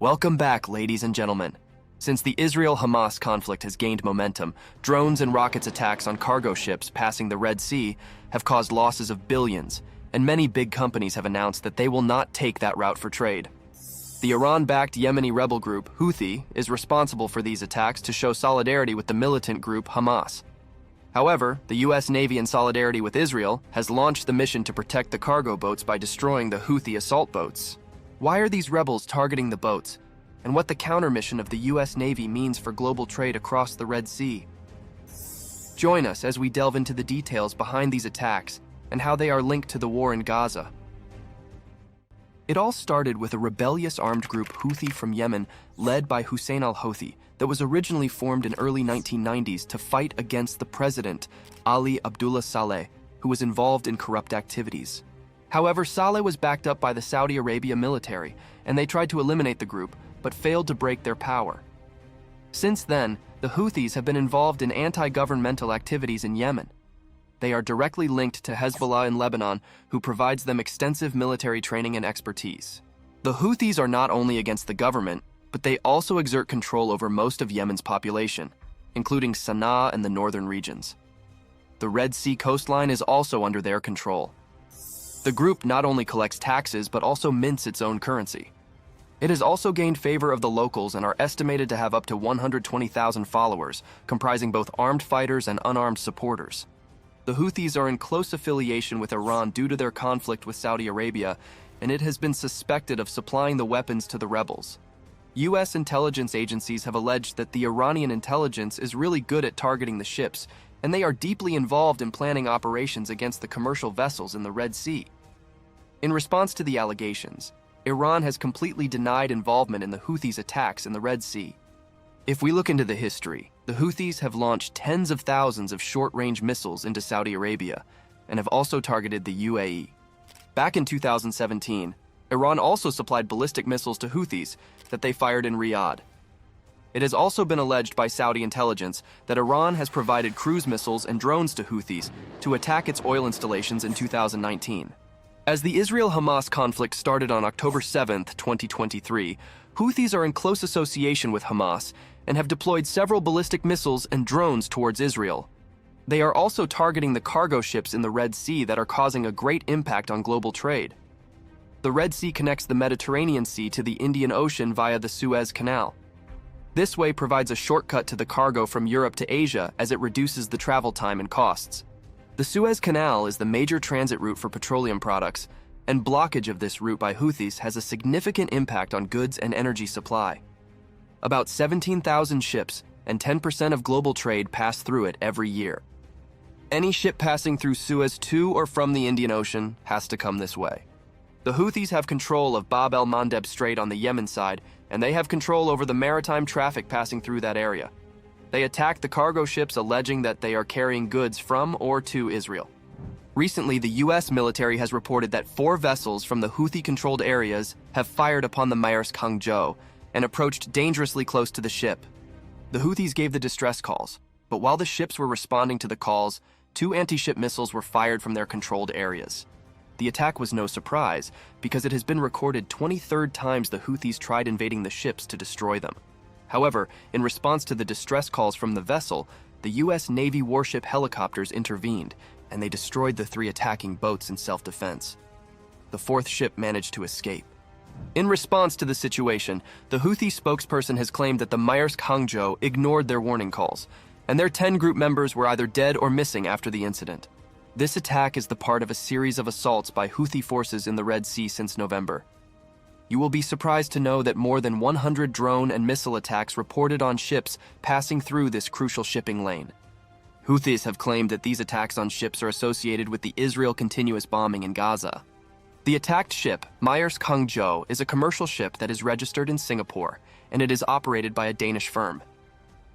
Welcome back, ladies and gentlemen. Since the Israel-Hamas conflict has gained momentum, drones and rockets attacks on cargo ships passing the Red Sea have caused losses of billions, and many big companies have announced that they will not take that route for trade. The Iran-backed Yemeni rebel group, Houthi, is responsible for these attacks to show solidarity with the militant group Hamas. However, the U.S. Navy, in solidarity with Israel, has launched the mission to protect the cargo boats by destroying the Houthi Assault Boats. Why are these rebels targeting the boats, and what the counter-mission of the U.S. Navy means for global trade across the Red Sea? Join us as we delve into the details behind these attacks and how they are linked to the war in Gaza. It all started with a rebellious armed group Houthi from Yemen led by Hussein al-Houthi that was originally formed in early 1990s to fight against the president, Ali Abdullah Saleh, who was involved in corrupt activities. However, Saleh was backed up by the Saudi Arabia military, and they tried to eliminate the group, but failed to break their power. Since then, the Houthis have been involved in anti-governmental activities in Yemen. They are directly linked to Hezbollah in Lebanon, who provides them extensive military training and expertise. The Houthis are not only against the government, but they also exert control over most of Yemen's population, including Sana'a and the northern regions. The Red Sea coastline is also under their control. The group not only collects taxes, but also mints its own currency. It has also gained favor of the locals and are estimated to have up to 120,000 followers, comprising both armed fighters and unarmed supporters. The Houthis are in close affiliation with Iran due to their conflict with Saudi Arabia, and it has been suspected of supplying the weapons to the rebels. U.S. intelligence agencies have alleged that the Iranian intelligence is really good at targeting the ships, and they are deeply involved in planning operations against the commercial vessels in the Red Sea. In response to the allegations, Iran has completely denied involvement in the Houthis' attacks in the Red Sea. If we look into the history, the Houthis have launched tens of thousands of short-range missiles into Saudi Arabia and have also targeted the UAE. Back in 2017, Iran also supplied ballistic missiles to Houthis that they fired in Riyadh. It has also been alleged by Saudi intelligence that Iran has provided cruise missiles and drones to Houthis to attack its oil installations in 2019. As the Israel-Hamas conflict started on October 7, 2023, Houthis are in close association with Hamas and have deployed several ballistic missiles and drones towards Israel. They are also targeting the cargo ships in the Red Sea that are causing a great impact on global trade. The Red Sea connects the Mediterranean Sea to the Indian Ocean via the Suez Canal. This way provides a shortcut to the cargo from Europe to Asia as it reduces the travel time and costs. The Suez Canal is the major transit route for petroleum products, and blockage of this route by Houthis has a significant impact on goods and energy supply. About 17,000 ships and 10% of global trade pass through it every year. Any ship passing through Suez to or from the Indian Ocean has to come this way. The Houthis have control of Bab el-Mandeb Strait on the Yemen side, and they have control over the maritime traffic passing through that area. They attack the cargo ships alleging that they are carrying goods from or to Israel. Recently, the U.S. military has reported that 4 vessels from the Houthi-controlled areas have fired upon the Maersk Hangzhou and approached dangerously close to the ship. The Houthis gave the distress calls, but while the ships were responding to the calls, 2 anti-ship missiles were fired from their controlled areas. The attack was no surprise, because it has been recorded 23 times the Houthis tried invading the ships to destroy them. However, in response to the distress calls from the vessel, the U.S. Navy warship helicopters intervened, and they destroyed the 3 attacking boats in self-defense. The 4th ship managed to escape. In response to the situation, the Houthi spokesperson has claimed that the Maersk Hangzhou ignored their warning calls, and their 10 group members were either dead or missing after the incident. This attack is the part of a series of assaults by Houthi forces in the Red Sea since November. You will be surprised to know that more than 100 drone and missile attacks reported on ships passing through this crucial shipping lane. Houthis have claimed that these attacks on ships are associated with the Israel continuous bombing in Gaza. The attacked ship, Maersk Hangzhou, is a commercial ship that is registered in Singapore, and it is operated by a Danish firm.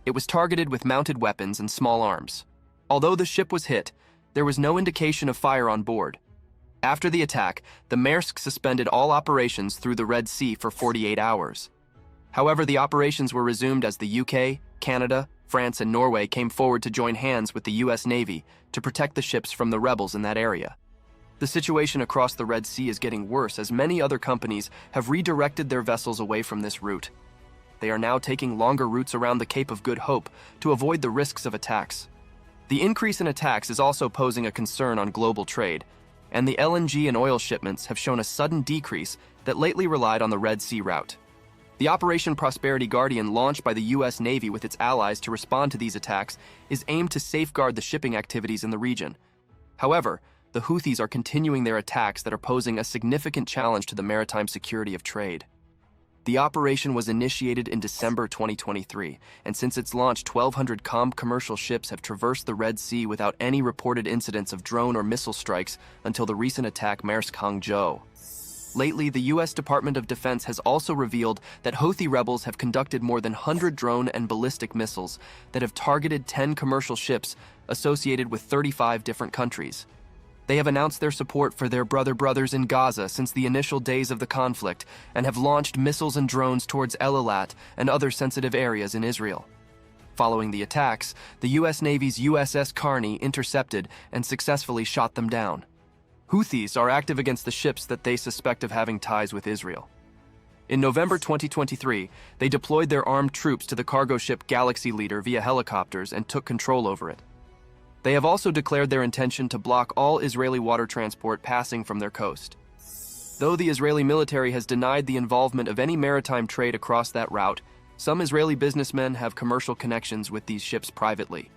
It was targeted with mounted weapons and small arms. Although the ship was hit, there was no indication of fire on board. After the attack, the Maersk suspended all operations through the Red Sea for 48 hours. However, the operations were resumed as the UK, Canada, France, and Norway came forward to join hands with the U.S. Navy to protect the ships from the rebels in that area. The situation across the Red Sea is getting worse as many other companies have redirected their vessels away from this route. They are now taking longer routes around the Cape of Good Hope to avoid the risks of attacks. The increase in attacks is also posing a concern on global trade, and the LNG and oil shipments have shown a sudden decrease that lately relied on the Red Sea route. The Operation Prosperity Guardian, launched by the U.S. Navy with its allies to respond to these attacks, is aimed to safeguard the shipping activities in the region. However, the Houthis are continuing their attacks that are posing a significant challenge to the maritime security of trade. The operation was initiated in December 2023, and since its launch, 1,200 commercial ships have traversed the Red Sea without any reported incidents of drone or missile strikes until the recent attack Maersk Hangzhou. Lately, the U.S. Department of Defense has also revealed that Houthi rebels have conducted more than 100 drone and ballistic missiles that have targeted 10 commercial ships associated with 35 different countries. They have announced their support for their brothers in Gaza since the initial days of the conflict and have launched missiles and drones towards El Elat and other sensitive areas in Israel. Following the attacks, the U.S. Navy's USS Carney intercepted and successfully shot them down. Houthis are active against the ships that they suspect of having ties with Israel. In November 2023, they deployed their armed troops to the cargo ship Galaxy Leader via helicopters and took control over it. They have also declared their intention to block all Israeli water transport passing from their coast. Though the Israeli military has denied the involvement of any maritime trade across that route, some Israeli businessmen have commercial connections with these ships privately.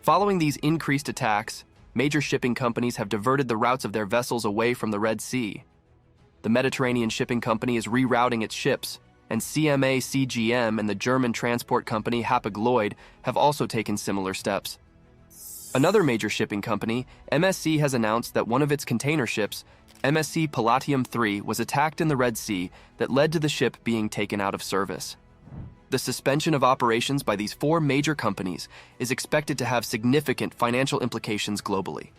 Following these increased attacks, major shipping companies have diverted the routes of their vessels away from the Red Sea. The Mediterranean Shipping Company is rerouting its ships, and CMA-CGM and the German transport company Hapag-Lloyd have also taken similar steps. Another major shipping company, MSC, has announced that one of its container ships, MSC Palladium 3, was attacked in the Red Sea that led to the ship being taken out of service. The suspension of operations by these four major companies is expected to have significant financial implications globally.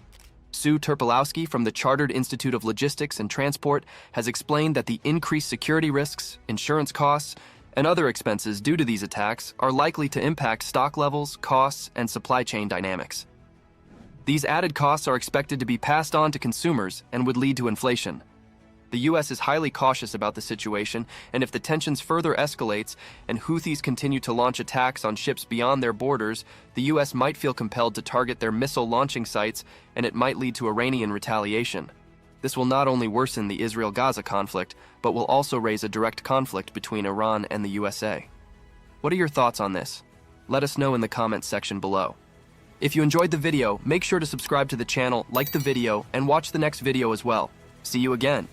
Sue Terpolowski from the Chartered Institute of Logistics and Transport has explained that the increased security risks, insurance costs, and other expenses due to these attacks are likely to impact stock levels, costs, and supply chain dynamics. These added costs are expected to be passed on to consumers and would lead to inflation. The U.S. is highly cautious about the situation, and if the tensions further escalates and Houthis continue to launch attacks on ships beyond their borders, the U.S. might feel compelled to target their missile launching sites, and it might lead to Iranian retaliation. This will not only worsen the Israel-Gaza conflict, but will also raise a direct conflict between Iran and the USA. What are your thoughts on this? Let us know in the comments section below. If you enjoyed the video, make sure to subscribe to the channel, like the video, and watch the next video as well. See you again.